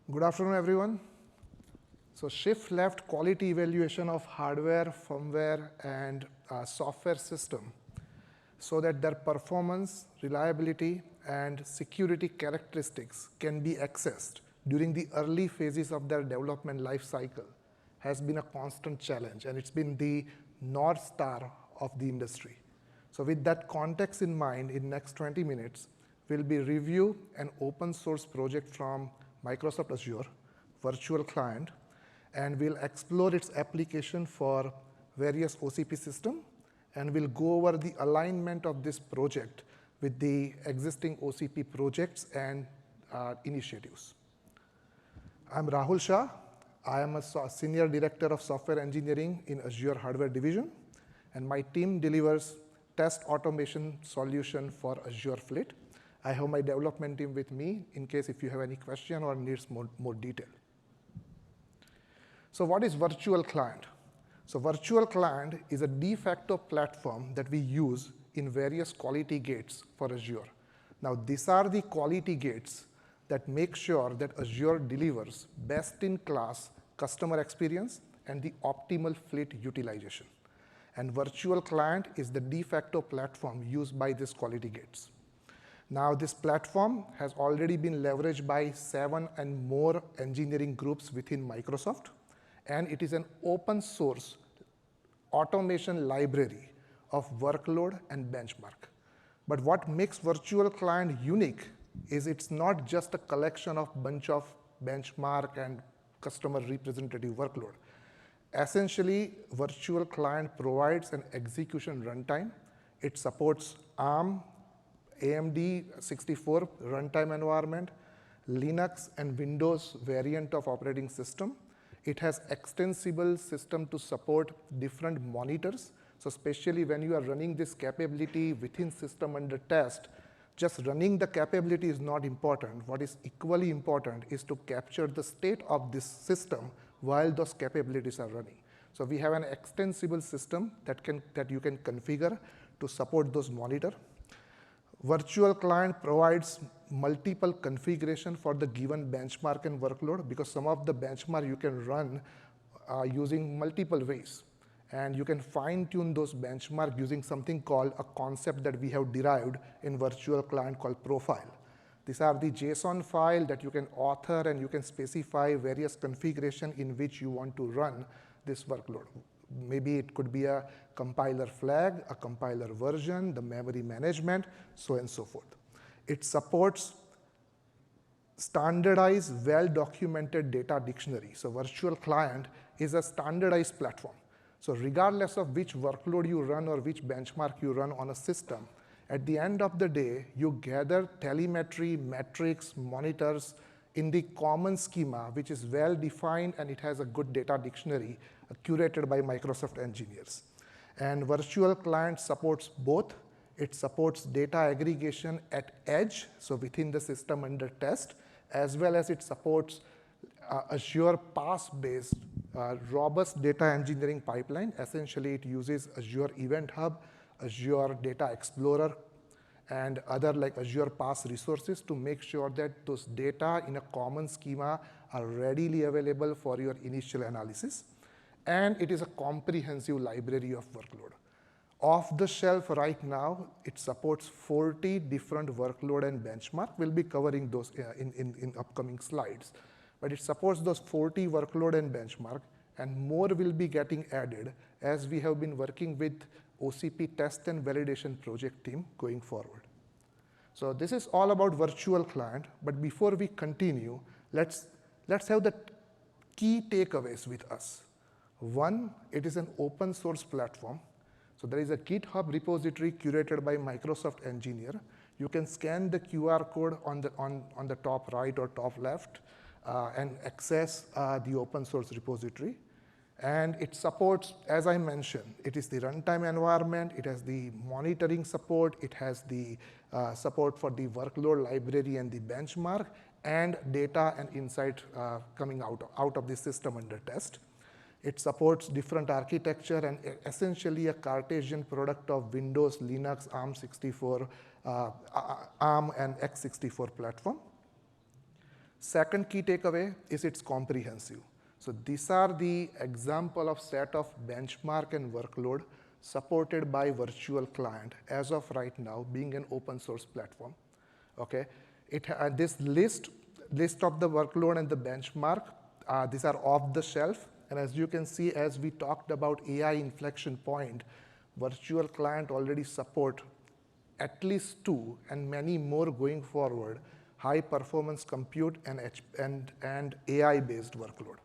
Good afternoon, everyone. So shift left quality evaluation of hardware, firmware, and software system so that their performance, reliability, and security characteristics can be accessed during the early phases of their development life cycle has been a constant challenge, and it's been the North Star of the industry. So with that context in mind, in next 20 minutes, we'll be review an open source project from Microsoft Azure Virtual Client, and we'll explore its application for various OCP systems, and we'll go over the alignment of this project with the existing OCP projects and initiatives. I'm Rahul Shah. I am a Senior Director of Software Engineering in Azure Hardware Division, and my team delivers test automation solution for Azure Fleet. I have my development team with me in case if you have any question or needs more detail. So what is Virtual Client? So Virtual Client is a de facto platform that we use in various quality gates for Azure. Now these are the quality gates that make sure that Azure delivers best-in-class customer experience and the optimal fleet utilization. And Virtual Client is the de facto platform used by these quality gates. Now this platform has already been leveraged by 7 and more engineering groups within Microsoft, and it is an open source automation library of workload and benchmark. But what makes Virtual Client unique is it's not just a collection of bunch of benchmark and customer representative workload. Essentially, Virtual Client provides an execution runtime. It supports ARM, AMD 64 runtime environment, Linux and Windows variant of operating system. It has extensible system to support different monitors. So especially when you are running this capability within system under test, just running the capability is not important. What is equally important is to capture the state of this system while those capabilities are running. So we have an extensible system that you can configure to support those monitors. Virtual Client provides multiple configuration for the given benchmark and workload, because some of the benchmark you can run using multiple ways. And you can fine-tune those benchmark using something called a concept that we have derived in Virtual Client called profile. These are the JSON file that you can author, and you can specify various configuration in which you want to run this workload. Maybe it could be a compiler flag, a compiler version, the memory management, so on and so forth. It supports standardized, well-documented data dictionary. So Virtual Client is a standardized platform. So regardless of which workload you run or which benchmark you run on a system, at the end of the day, you gather telemetry, metrics, monitors in the common schema, which is well-defined, and it has a good data dictionary curated by Microsoft engineers. And Virtual Client supports both. It supports data aggregation at edge, so within the system under test, as well as it supports Azure PaaS-based robust data engineering pipeline. Essentially, it uses Azure Event Hub, Azure Data Explorer, and other like Azure PaaS resources to make sure that those data in a common schema are readily available for your initial analysis. And it is a comprehensive library of workload. Off the shelf right now, it supports 40 different workload and benchmark. We'll be covering those in upcoming slides. But it supports those 40 workload and benchmark, and more will be getting added as we have been working with OCP test and validation project team going forward. So this is all about Virtual Client, but before we continue, let's have the key takeaways with us. One, it is an open source platform. So there is a GitHub repository curated by Microsoft engineer. You can scan the QR code on the top right or top left and access the open source repository. And it supports, as I mentioned, it is the runtime environment, it has the monitoring support, it has the support for the workload library and the benchmark, and data and insight coming out of the system under test. It supports different architecture and essentially a Cartesian product of Windows, Linux, ARM and x64 platform. Second key takeaway is it's comprehensive. So these are the example of set of benchmark and workload supported by virtual client as of right now, being an open source platform. Okay, this list of the workload and the benchmark, these are off the shelf. And as you can see, as we talked about AI inflection point, virtual client already support at least 2 and many more going forward, high performance compute and AI-based workload.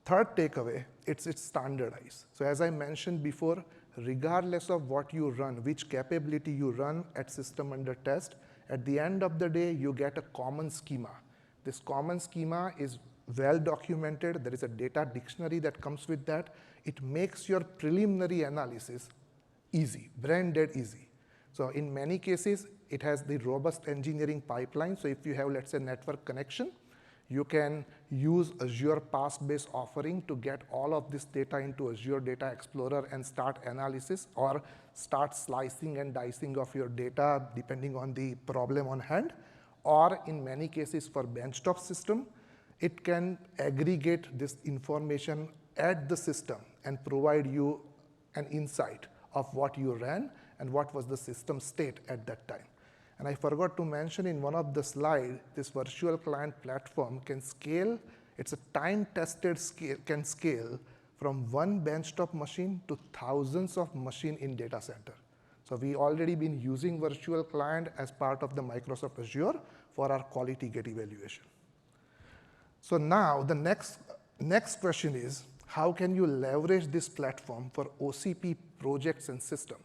Third takeaway, it's standardized. So as I mentioned before, regardless of what you run, which capability you run at system under test, at the end of the day, you get a common schema. This common schema is well documented. There is a data dictionary that comes with that. It makes your preliminary analysis easy, brain dead easy. So in many cases, it has the robust engineering pipeline. So if you have, let's say, network connection, you can use Azure PaaS-based offering to get all of this data into Azure Data Explorer and start analysis or start slicing and dicing of your data depending on the problem on hand. Or in many cases for benchtop system, it can aggregate this information at the system and provide you an insight of what you ran and what was the system state at that time. And I forgot to mention in one of the slides, this virtual client platform can scale. It's a time-tested scale, can scale from one benchtop machine to thousands of machines in data center. So we already been using virtual client as part of the Microsoft Azure for our quality gate evaluation. So now the next question is, how can you leverage this platform for OCP projects and system?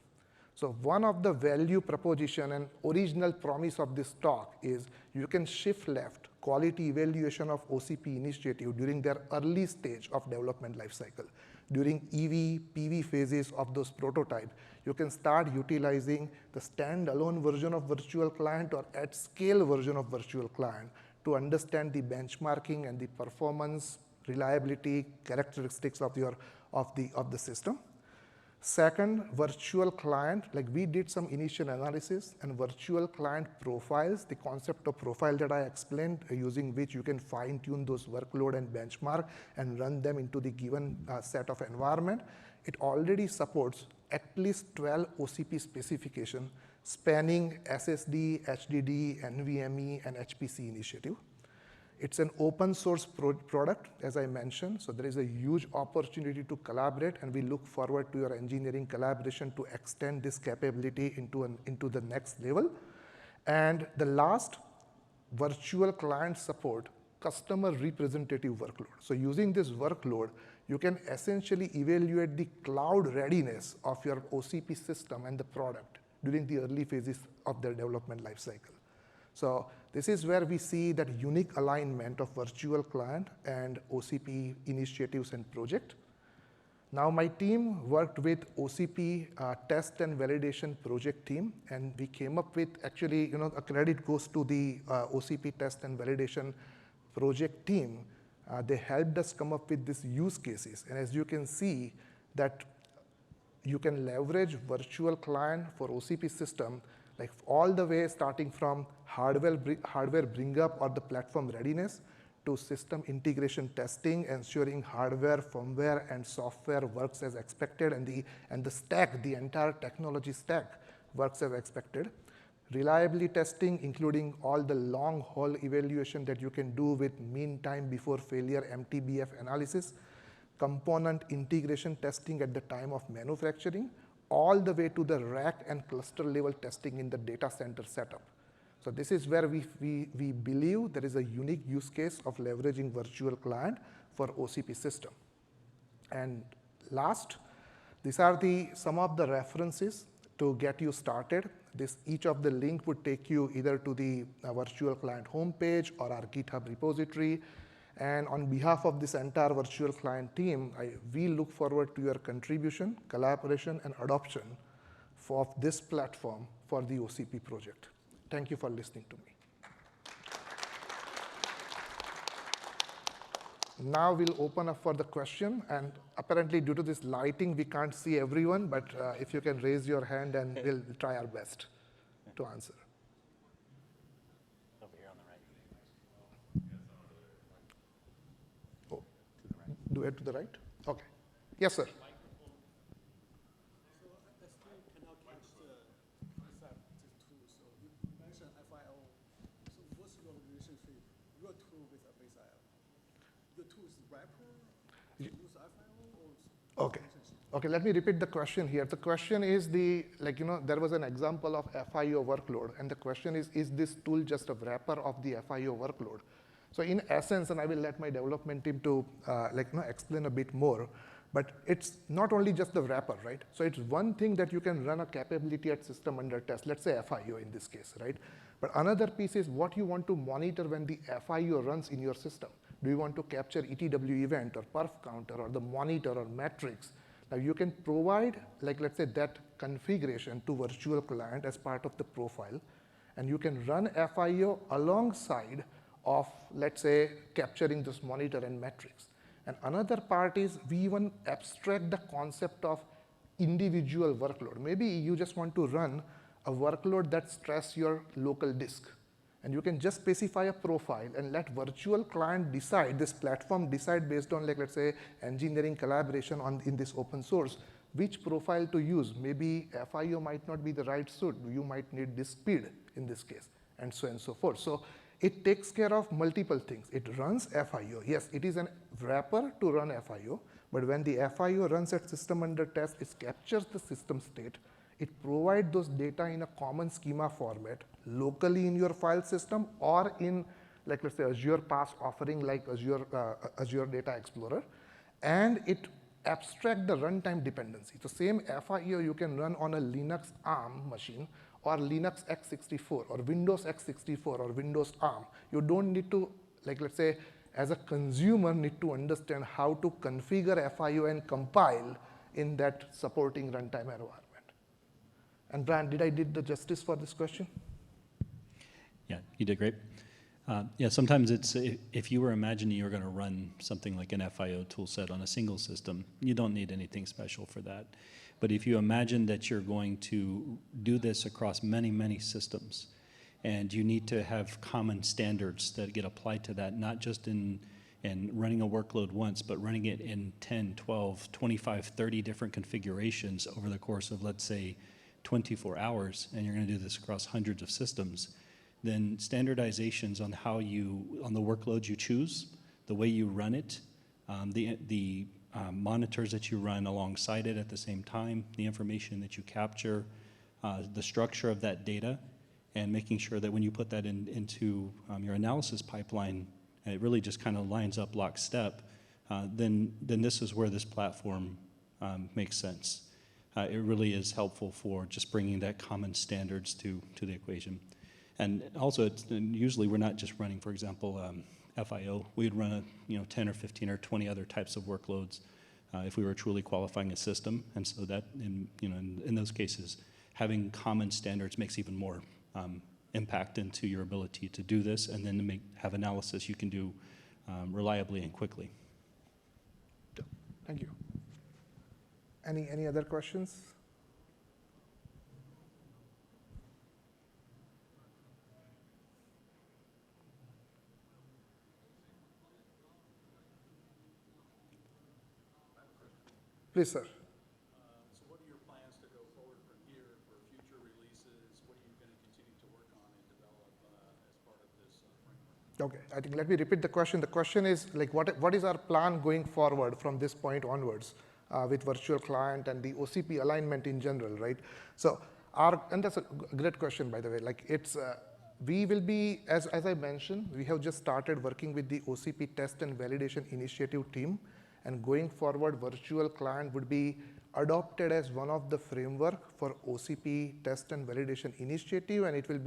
So one of the value proposition and original promise of this talk is you can shift left quality evaluation of OCP initiative during their early stage of development lifecycle. During EV, PV phases of those prototypes, you can start utilizing the standalone version of virtual client or at scale version of virtual client to understand the benchmarking and the performance, reliability, characteristics of the system. Second, virtual client, like we did some initial analysis and virtual client profiles, the concept of profile that I explained, using which you can fine tune those workload and benchmark and run them into the given set of environment. It already supports at least 12 OCP specification spanning SSD, HDD, NVMe, and HPC initiative. It's an open source product, as I mentioned, so there is a huge opportunity to collaborate, and we look forward to your engineering collaboration to extend this capability into the next level. And the last, virtual client support customer representative workload. So using this workload, you can essentially evaluate the cloud readiness of your OCP system and the product during the early phases of their development lifecycle. So this is where we see that unique alignment of virtual client and OCP initiatives and project. Now my team worked with OCP test and validation project team, and we came up with, actually, a credit goes to the OCP test and validation project team. They helped us come up with these use cases. And as you can see that you can leverage virtual client for OCP system, like all the way starting from hardware bring up or the platform readiness to system integration testing, ensuring hardware, firmware, and software works as expected, and the stack, the entire technology stack works as expected. Reliability testing, including all the long haul evaluation that you can do with mean time before failure, MTBF analysis, component integration testing at the time of manufacturing, all the way to the rack and cluster level testing in the data center setup. So this is where we believe there is a unique use case of leveraging virtual client for OCP system. And last, these are some of the references to get you started. Each of the link would take you either to the virtual client homepage or our GitHub repository. And on behalf of this entire virtual client team, we look forward to your contribution, collaboration, and adoption of this platform for the OCP project. Thank you for listening to me. Now we'll open up for the question, and apparently due to this lighting, we can't see everyone, but if you can raise your hand, and we'll try our best to answer. Over here on the right. Do it to the right? Okay. Yes, sir. Okay. Okay, let me repeat the question here. The question is there was an example of FIO workload, and the question is this tool just a wrapper of the FIO workload? So in essence, and I will let my development team to explain a bit more, but it's not only just the wrapper, right? So it's one thing that you can run a capability at system under test, let's say FIO in this case, right? But another piece is what you want to monitor when the FIO runs in your system. Do you want to capture ETW event or perf counter or the monitor or metrics? Now you can provide, let's say that configuration to virtual client as part of the profile, and you can run FIO alongside of, let's say, capturing this monitor and metrics. And another part is we even abstract the concept of individual workload. Maybe you just want to run a workload that stress your local disk. And you can just specify a profile and let virtual client decide, this platform decide based on, let's say, engineering collaboration in this open source, which profile to use. Maybe FIO might not be the right suit. You might need disk speed in this case, and so on and so forth. So it takes care of multiple things. It runs FIO. Yes, it is a wrapper to run FIO, but when the FIO runs at system under test, it captures the system state. It provides those data in a common schema format locally in your file system or in, let's say, Azure PaaS offering like Azure Data Explorer, and it abstract the runtime dependency. The same FIO you can run on a Linux ARM machine or Linux x64 or Windows x64 or Windows ARM. You don't need to, let's say, as a consumer, need to understand how to configure FIO and compile in that supporting runtime environment. And Brian, did I did the justice for this question? Yeah, you did great. Yeah, sometimes it's, if you were imagining you were going to run something like an FIO toolset on a single system, you don't need anything special for that. But if you imagine that you're going to do this across many, many systems, and you need to have common standards that get applied to that, not just in running a workload once, but running it in 10, 12, 25, 30 different configurations over the course of, let's say, 24 hours, and you're going to do this across hundreds of systems, then standardizations on on the workloads you choose, the way you run it, the monitors that you run alongside it at the same time, the information that you capture, the structure of that data, and making sure that when you put that into your analysis pipeline, it really just kind of lines up lockstep, then this is where this platform makes sense. It really is helpful for just bringing that common standards to the equation. And also, usually we're not just running, for example, FIO. We'd run 10 or 15 or 20 other types of workloads if we were truly qualifying a system. And so that, in those cases, having common standards makes even more impact into your ability to do this, and then to have analysis you can do reliably and quickly. Thank you. Any other questions? Please, sir. So what are your plans to go forward from here for future releases? What are you going to continue to work on and develop as part of this framework? Okay, I think let me repeat the question. The question is, what is our plan going forward from this point onwards with virtual client and the OCP alignment in general, right? So and that's a great question, by the way. We will be, as I mentioned, we have just started working with the OCP test and validation initiative team. And going forward, virtual client would be adopted as one of the framework for OCP test and validation initiative, and it will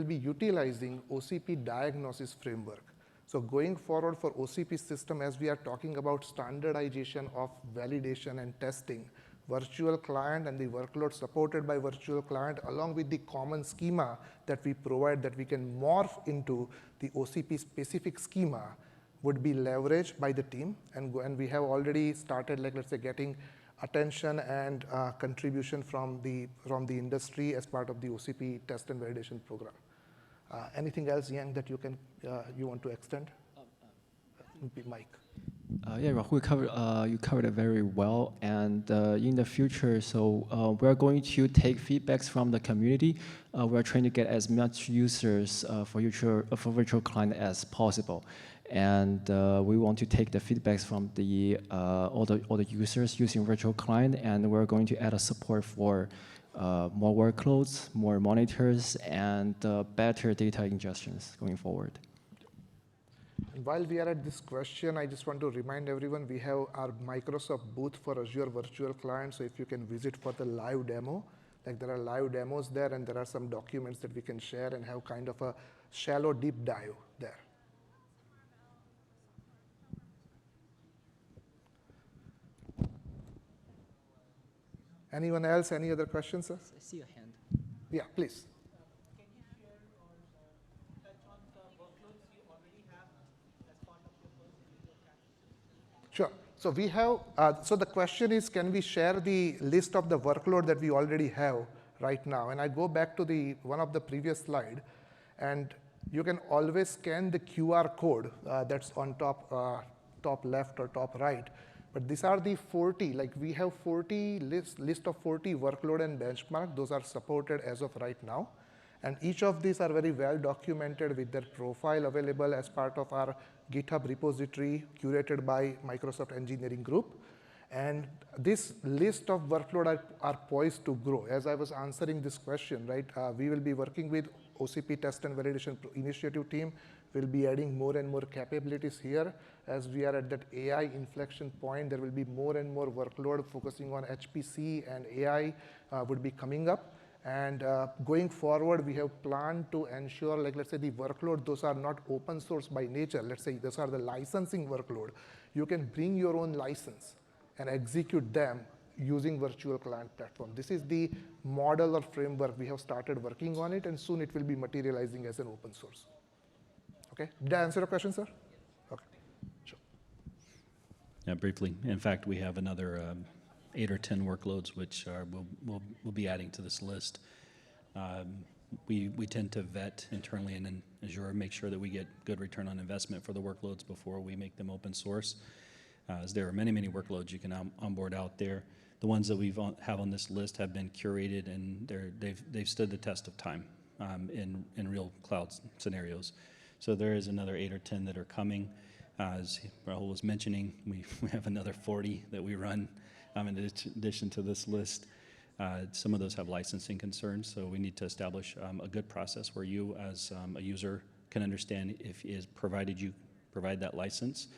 be utilizing OCP diagnosis framework. So going forward for OCP system, as we are talking about standardization of validation and testing, virtual client and the workload supported by virtual client, along with the common schema that we provide that we can morph into the OCP specific schema, would be leveraged by the team, and we have already started, let's say, getting attention and contribution from the industry as part of the OCP test and validation program. Anything else, Yang, that you want to extend? Mike. Yeah, Rahul, you covered it very well. And in the future, so we're going to take feedbacks from the community. We're trying to get as much users for virtual client as possible. And we want to take the feedbacks from all the users using virtual client, and we're going to add a support for more workloads, more monitors, and better data ingestions going forward. And while we are at this question, I just want to remind everyone we have our Microsoft booth for Azure Virtual Client. So if you can visit for the live demo, like there are live demos there, and there are some documents that we can share and have kind of a shallow deep dive there. Anyone else? Any other questions, sir? I see a hand. Yeah, please. Can you share or touch on the workloads you already have as part of your Host and Virtualized? Sure. So we have, so the question is, can we share the list of the workload that we already have right now? And I go back to one of the previous slide, and you can always scan the QR code that's on top left or top right. But these are the 40, like we have 40 list of 40 workload and benchmark. Those are supported as of right now. And each of these are very well documented with their profile available as part of our GitHub repository curated by Microsoft Engineering Group. And this list of workload are poised to grow. As I was answering this question, right, we will be working with OCP Test and Validation Initiative team. We'll be adding more and more capabilities here. As we are at that AI inflection point, there will be more and more workload focusing on HPC, and AI would be coming up. And going forward, we have planned to ensure, like let's say the workload, those are not open source by nature. Let's say those are the licensing workload. You can bring your own license and execute them using virtual client platform. This is the model or framework. We have started working on it, and soon it will be materializing as an open source. Okay, did I answer your question, sir? Okay, sure. Yeah, briefly. In fact, we have another 8 or 10 workloads which we'll be adding to this list. We tend to vet internally and in Azure, make sure that we get good return on investment for the workloads before we make them open source. As there are many, many workloads you can onboard out there. The ones that we have on this list have been curated, and they've stood the test of time in real cloud scenarios. So there is another 8 or 10 that are coming. As Rahul was mentioning, we have another 40 that we run in addition to this list. Some of those have licensing concerns, so we need to establish a good process where you, as a user, can understand if you provide that license.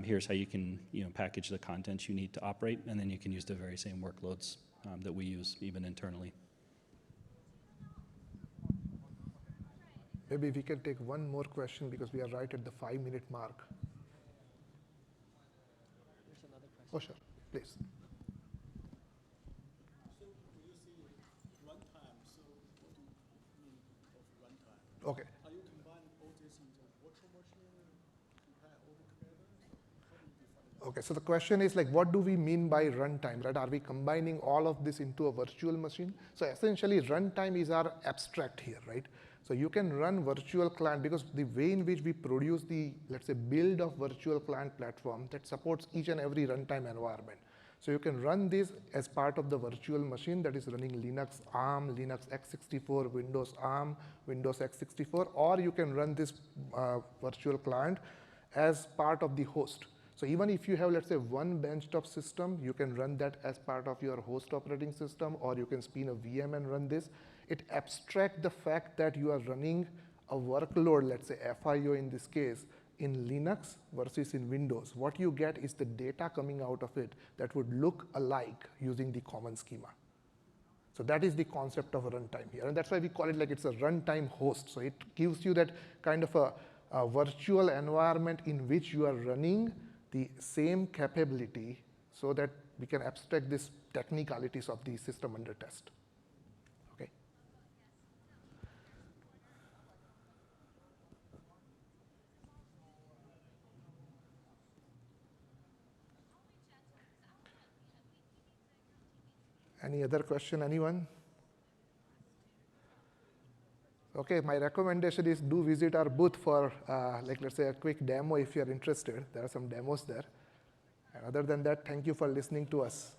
Here's how you can package the contents you need to operate, and then you can use the very same workloads that we use even internally. Maybe we can take one more question because we are right at the 5-minute mark. There's another question. Oh, sure, please. So when you say runtime, so what do you mean of runtime? Okay. Are you combining all this into virtual machine, compare all together? How do you define it? Okay, so the question is like, what do we mean by runtime, right? Are we combining all of this into a virtual machine? So essentially, runtime is our abstract here, right? So you can run virtual client because the way in which we produce the, let's say, build of virtual client platform that supports each and every runtime environment. So you can run this as part of the virtual machine that is running Linux ARM, Linux x64, Windows ARM, Windows x64, or you can run this virtual client as part of the host. So even if you have, let's say, one benchtop system, you can run that as part of your host operating system, or you can spin a VM and run this. It abstracts the fact that you are running a workload, let's say FIO in this case, in Linux versus in Windows. What you get is the data coming out of it that would look alike using the common schema. So that is the concept of a runtime here. And that's why we call it like it's a runtime host. So it gives you that kind of a virtual environment in which you are running the same capability so that we can abstract these technicalities of the system under test. Okay. Any other question, anyone? Okay, my recommendation is do visit our booth for, like let's say a quick demo if you're interested. There are some demos there. And other than that, thank you for listening to us.